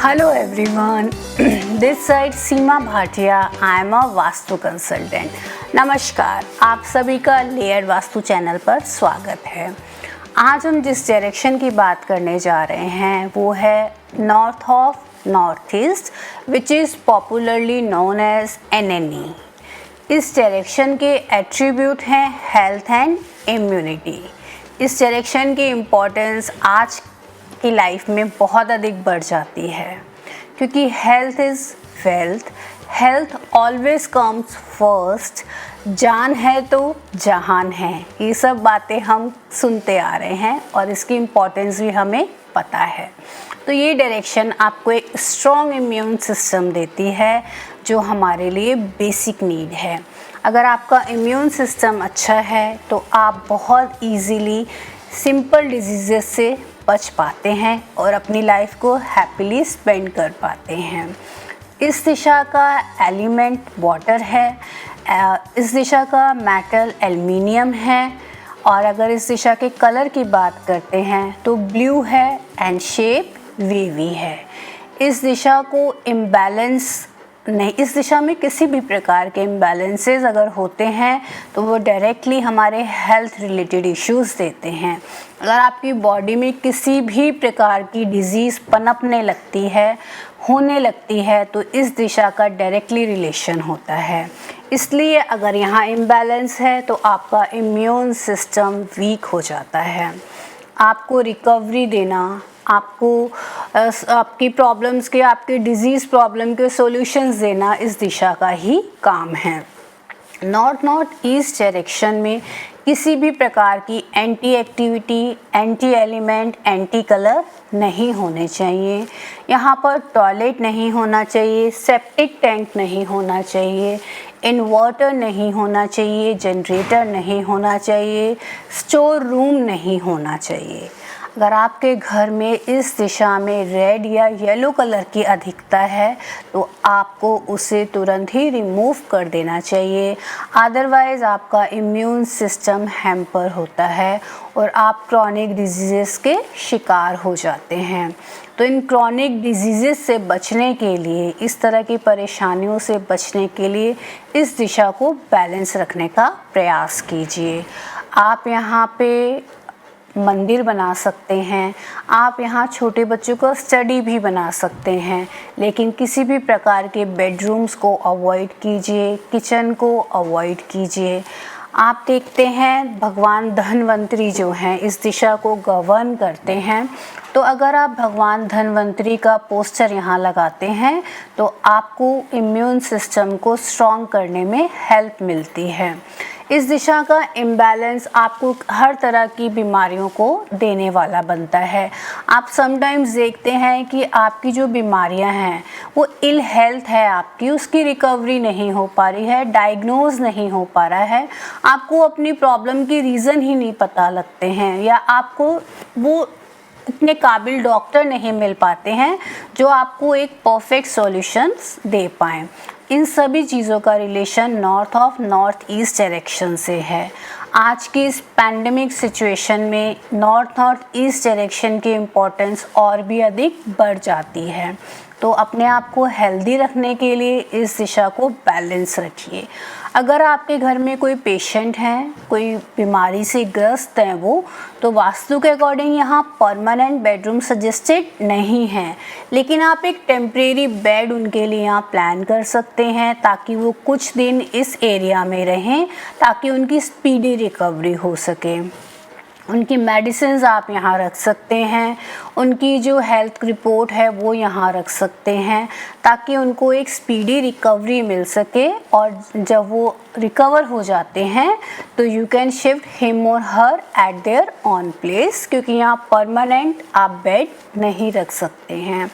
Hello everyone, this side Seema Bhatia. I am a vastu consultant. नमस्कार, आप सभी का लेयर वास्तु चैनल पर स्वागत है। आज हम जिस डायरेक्शन की बात करने जा रहे हैं वो है north of north east, which is popularly known as NNE। इस डायरेक्शन के एट्रीब्यूट हैं हेल्थ एंड इम्यूनिटी। इस डायरेक्शन की इम्पोर्टेंस आज की लाइफ में बहुत अधिक बढ़ जाती है, क्योंकि health is wealth, health always comes first. जान है तो जहान है, ये सब बातें हम सुनते आ रहे हैं और इसकी इम्पोर्टेंस भी हमें पता है। तो ये डायरेक्शन आपको एक स्ट्रॉन्ग इम्यून सिस्टम देती है, जो हमारे लिए बेसिक नीड है। अगर आपका इम्यून सिस्टम अच्छा है तो आप बहुत ईजीली सिंपल डिजीज़ेस से बच पाते हैं और अपनी लाइफ को हैप्पीली स्पेंड कर पाते हैं। इस दिशा का एलिमेंट वाटर है, इस दिशा का मेटल एल्युमिनियम है, और अगर इस दिशा के कलर की बात करते हैं तो ब्लू है एंड शेप वेवी है। इस दिशा को इम्बैलेंस नहीं, इस दिशा में किसी भी प्रकार के इम्बैलेंसेस अगर होते हैं तो वो डायरेक्टली हमारे हेल्थ रिलेटेड इश्यूज़ देते हैं। अगर आपकी बॉडी में किसी भी प्रकार की डिजीज़ पनपने लगती है, होने लगती है, तो इस दिशा का डायरेक्टली रिलेशन होता है। इसलिए अगर यहाँ इम्बैलेंस है तो आपका इम्यून सिस्टम वीक हो जाता है। आपको रिकवरी देना, आपको आपकी प्रॉब्लम्स के, आपके डिजीज़ प्रॉब्लम के सॉल्यूशंस देना इस दिशा का ही काम है। नॉर्थ ईस्ट डायरेक्शन में किसी भी प्रकार की anti activity, anti element, anti colour नहीं होने चाहिए। यहाँ पर टॉयलेट नहीं होना चाहिए, सेप्टिक टैंक नहीं होना चाहिए, इन्वर्टर नहीं होना चाहिए, जनरेटर नहीं होना चाहिए, स्टोर रूम नहीं होना चाहिए। अगर आपके घर में इस दिशा में रेड या येलो कलर की अधिकता है तो आपको उसे तुरंत ही रिमूव कर देना चाहिए, अदरवाइज़ आपका इम्यून सिस्टम हैम्पर होता है और आप क्रॉनिक डिजीज़ के शिकार हो जाते हैं। तो इन क्रॉनिक डिजीज़ से बचने के लिए, इस तरह की परेशानियों से बचने के लिए इस दिशा को बैलेंस रखने का प्रयास कीजिए। आप यहाँ पे मंदिर बना सकते हैं, आप यहाँ छोटे बच्चों का स्टडी भी बना सकते हैं, लेकिन किसी भी प्रकार के बेडरूम्स को अवॉइड कीजिए, किचन को अवॉइड कीजिए। आप देखते हैं भगवान धन्वंतरी जो हैं इस दिशा को गवर्न करते हैं, तो अगर आप भगवान धन्वंतरी का पोस्टर यहाँ लगाते हैं तो आपको इम्यून सिस्टम को स्ट्रॉन्ग करने में हेल्प मिलती है। इस दिशा का इम्बैलेंस आपको हर तरह की बीमारियों को देने वाला बनता है। आप समटाइम्स देखते हैं कि आपकी जो बीमारियां हैं वो इल हेल्थ है, आपकी उसकी रिकवरी नहीं हो पा रही है, डायग्नोज नहीं हो पा रहा है, आपको अपनी प्रॉब्लम की रीज़न ही नहीं पता लगते हैं, या आपको वो इतने काबिल डॉक्टर नहीं मिल पाते हैं जो आपको एक परफेक्ट सॉल्यूशंस दे पाएँ। इन सभी चीज़ों का relation north of north east direction से है। आज की इस पैंडेमिक सिचुएशन में नॉर्थ ईस्ट डायरेक्शन की इम्पोर्टेंस और भी अधिक बढ़ जाती है। तो अपने आप को हेल्दी रखने के लिए इस दिशा को बैलेंस रखिए। अगर आपके घर में कोई पेशेंट हैं, कोई बीमारी से ग्रस्त हैं वो, तो वास्तु के अकॉर्डिंग यहाँ परमानेंट बेडरूम सजेस्टेड नहीं है, लेकिन आप एक टेम्परेरी बेड उनके लिए यहाँ प्लान कर सकते हैं ताकि वो कुछ दिन इस एरिया में रहें, ताकि उनकी स्पीडी रिकवरी हो सके। उनकी मेडिसिन्स आप यहाँ रख सकते हैं, उनकी जो हेल्थ रिपोर्ट है वो यहाँ रख सकते हैं, ताकि उनको एक स्पीडी रिकवरी मिल सके, और जब वो रिकवर हो जाते हैं तो यू कैन शिफ्ट हिम और her at there on place, क्योंकि यहाँ परमानेंट आप बेड नहीं रख सकते हैं।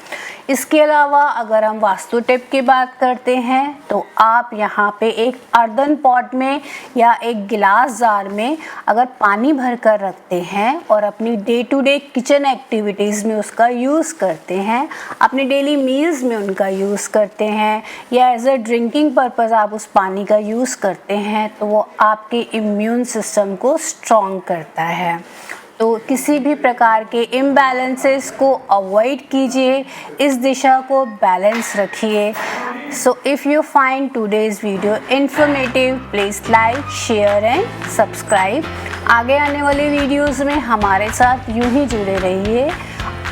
इसके अलावा अगर हम वास्तु टिप की बात करते हैं तो आप यहाँ पे एक अर्दन पॉट में या एक गिलास जार में अगर पानी भर कर रखते हैं और अपनी day to day kitchen activities में उसका यूज़ करते हैं, अपने डेली मील्स में उनका यूज़ करते हैं, या एज अ ड्रिंकिंग पर्पज़ आप उस पानी का यूज़ करते हैं, तो वो आपके इम्यून सिस्टम को स्ट्रॉन्ग करता है। तो किसी भी प्रकार के इम्बैलेंसेस को अवॉइड कीजिए, इस दिशा को बैलेंस रखिए। So if you find today's video informative, please like, share and subscribe. आगे आने वाले वीडियोज़ में हमारे साथ यूं ही जुड़े रहिए।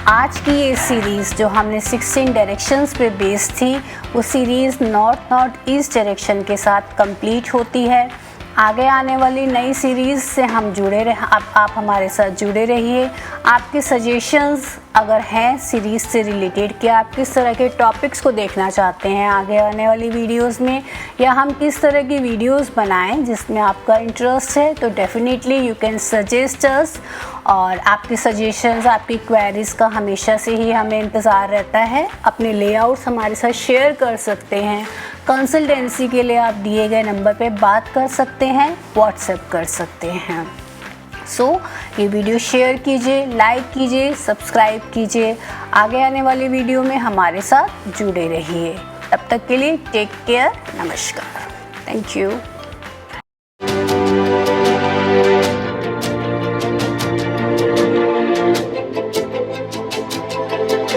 आज की ये सीरीज़ जो हमने 16 डायरेक्शंस पे बेस्ड थी, वो सीरीज़ नॉर्थ ईस्ट डायरेक्शन के साथ कंप्लीट होती है। आगे आने वाली नई सीरीज़ से हम जुड़े रहे, आप हमारे साथ जुड़े रहिए। आपके सजेशंस अगर हैं सीरीज़ से रिलेटेड कि आप किस तरह के टॉपिक्स को देखना चाहते हैं आगे आने वाली वीडियोस में, या हम किस तरह की वीडियोस बनाएं जिसमें आपका इंटरेस्ट है, तो definitely you can suggest us. और आपके सजेशंस, आपकी क्वेरीज़ का हमेशा से ही हमें इंतज़ार रहता है। अपने लेआउट्स हमारे साथ शेयर कर सकते हैं। कंसल्टेंसी के लिए आप दिए गए नंबर पे बात कर सकते हैं, व्हाट्सएप कर सकते हैं। सो ये वीडियो शेयर कीजिए, लाइक कीजिए, सब्सक्राइब कीजिए। आगे आने वाली वीडियो में हमारे साथ जुड़े रहिए। तब तक के लिए टेक केयर, नमस्कार, थैंक यू।